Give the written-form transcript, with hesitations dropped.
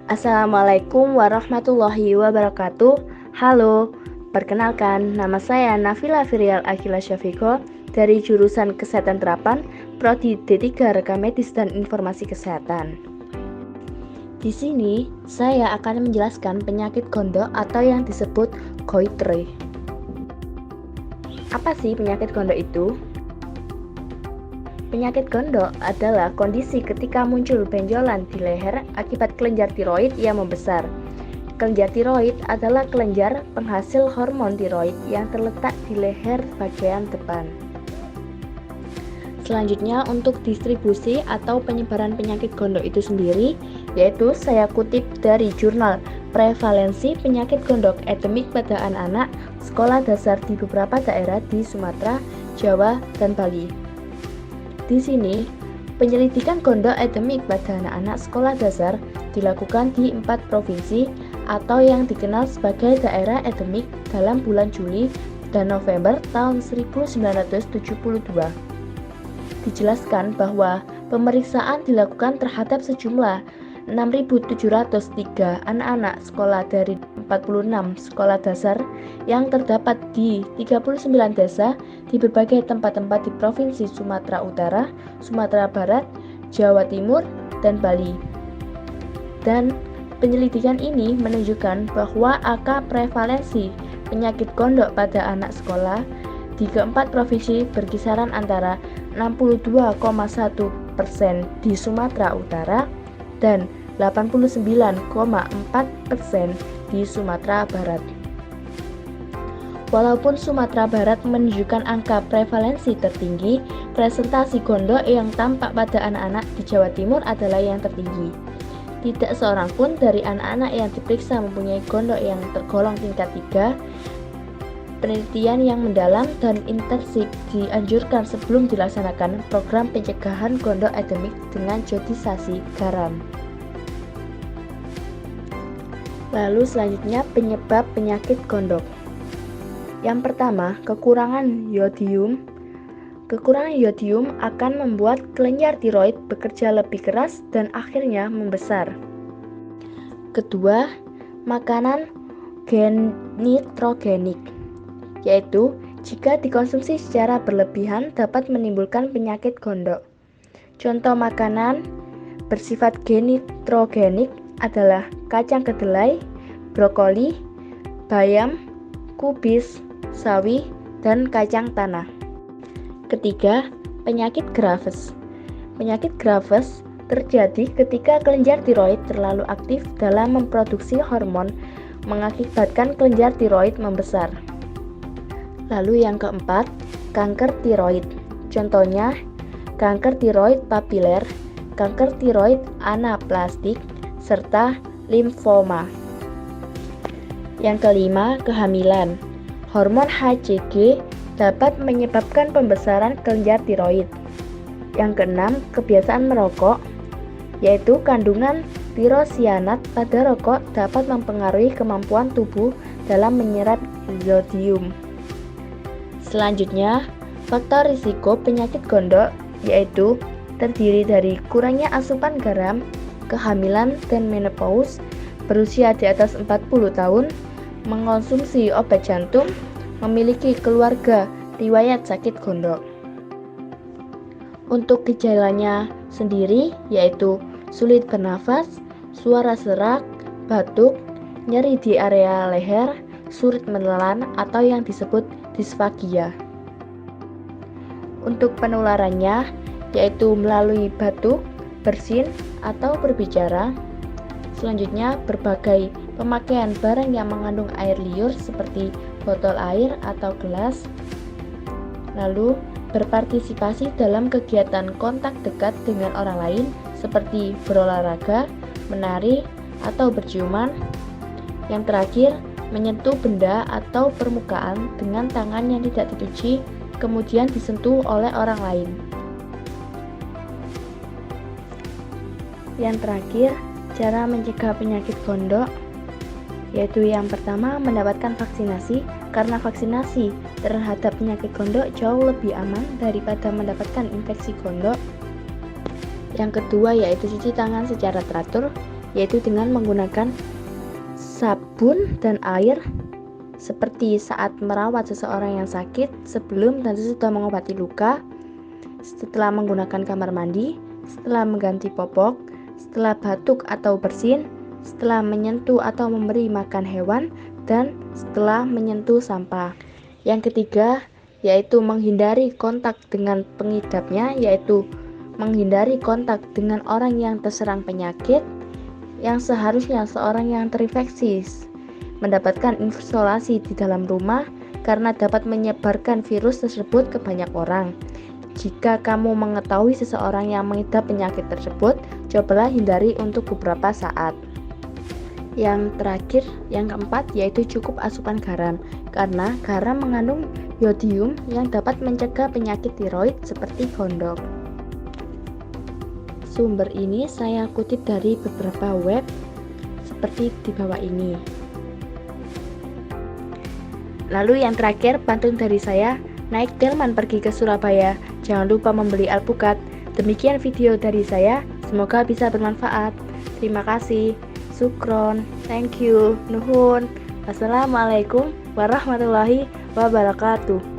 Assalamualaikum warahmatullahi wabarakatuh. Halo, perkenalkan nama saya Nafila Firial Akila Syafiko dari jurusan Kesehatan Terapan, Prodi D3 Rekam Medis dan Informasi Kesehatan. Di sini saya akan menjelaskan penyakit gondok atau yang disebut goitre. Apa sih penyakit gondok itu? Penyakit gondok adalah kondisi ketika muncul benjolan di leher akibat kelenjar tiroid yang membesar. Kelenjar tiroid adalah kelenjar penghasil hormon tiroid yang terletak di leher bagian depan. Selanjutnya, untuk distribusi atau penyebaran penyakit gondok itu sendiri, yaitu saya kutip dari jurnal Prevalensi Penyakit Gondok Endemik pada Anak-anak Sekolah Dasar di beberapa daerah di Sumatera, Jawa, dan Bali. Di sini, penyelidikan gondok endemik pada anak-anak sekolah dasar dilakukan di 4 provinsi atau yang dikenal sebagai daerah endemik dalam bulan Juli dan November tahun 1972. Dijelaskan bahwa pemeriksaan dilakukan terhadap sejumlah 6.703 anak-anak sekolah dari 46 sekolah dasar yang terdapat di 39 desa di berbagai tempat-tempat di Provinsi Sumatera Utara, Sumatera Barat, Jawa Timur, dan Bali. Dan penyelidikan ini menunjukkan bahwa angka prevalensi penyakit gondok pada anak sekolah di keempat provinsi berkisaran antara 62,1% di Sumatera Utara dan 89,4% di Sumatera Barat. Walaupun Sumatera Barat menunjukkan angka prevalensi tertinggi, presentasi gondok yang tampak pada anak-anak di Jawa Timur adalah yang tertinggi. Tidak seorang pun dari anak-anak yang diperiksa mempunyai gondok yang tergolong tingkat 3. Penelitian yang mendalam dan intensif dianjurkan sebelum dilaksanakan program pencegahan gondok endemik dengan jodisasi garam. Lalu selanjutnya penyebab penyakit gondok. Yang pertama, kekurangan yodium. Kekurangan yodium akan membuat kelenjar tiroid bekerja lebih keras dan akhirnya membesar. Kedua, makanan genitrogenik, yaitu jika dikonsumsi secara berlebihan dapat menimbulkan penyakit gondok. Contoh makanan bersifat genitrogenik adalah kacang kedelai, brokoli, bayam, kubis, sawi, dan kacang tanah. Ketiga, penyakit Graves. Penyakit Graves terjadi ketika kelenjar tiroid terlalu aktif dalam memproduksi hormon mengakibatkan kelenjar tiroid membesar. Lalu yang keempat, kanker tiroid. Contohnya, kanker tiroid papiler, kanker tiroid anaplastik, serta limfoma. Yang kelima, kehamilan. Hormon HCG dapat menyebabkan pembesaran kelenjar tiroid. Yang keenam, kebiasaan merokok, yaitu kandungan tirosianat pada rokok dapat mempengaruhi kemampuan tubuh dalam menyerap zodium. Selanjutnya, faktor risiko penyakit gondok yaitu terdiri dari kurangnya asupan garam, kehamilan dan menopause, berusia di atas 40 tahun, mengonsumsi obat jantung, memiliki keluarga riwayat sakit gondok. Untuk gejalanya sendiri yaitu sulit bernafas, suara serak, batuk, nyeri di area leher, sulit menelan atau yang disebut disfagia. Untuk penularannya yaitu melalui batuk, bersin, atau berbicara. Selanjutnya, berbagai pemakaian barang yang mengandung air liur seperti botol air atau gelas. Lalu, berpartisipasi dalam kegiatan kontak dekat dengan orang lain seperti berolahraga, menari, atau berciuman. Yang terakhir, menyentuh benda atau permukaan dengan tangan yang tidak dicuci, kemudian disentuh oleh orang lain. Yang terakhir, cara mencegah penyakit gondok yaitu yang pertama mendapatkan vaksinasi, karena vaksinasi terhadap penyakit gondok jauh lebih aman daripada mendapatkan infeksi gondok. Yang kedua yaitu cuci tangan secara teratur. yaitu dengan menggunakan sabun dan air seperti saat merawat seseorang yang sakit, sebelum dan sesudah mengobati luka, setelah menggunakan kamar mandi, setelah mengganti popok, setelah batuk atau bersin, setelah menyentuh atau memberi makan hewan, dan setelah menyentuh sampah. Yang ketiga, yaitu menghindari kontak dengan pengidapnya, yaitu menghindari kontak dengan orang yang terserang penyakit, yang seharusnya seorang yang terinfeksi mendapatkan isolasi di dalam rumah karena dapat menyebarkan virus tersebut ke banyak orang. Jika kamu mengetahui seseorang yang mengidap penyakit tersebut, cobalah hindari untuk beberapa saat. Yang terakhir, yang keempat, yaitu cukup asupan garam, karena garam mengandung yodium yang dapat mencegah penyakit tiroid seperti gondok. Sumber ini saya kutip dari beberapa web seperti di bawah ini. Lalu yang terakhir, pantun dari saya, naik delman pergi ke Surabaya, jangan lupa membeli alpukat. Demikian video dari saya, semoga bisa bermanfaat. Terima kasih, sukron, thank you, nuhun. Wassalamualaikum warahmatullahi wabarakatuh.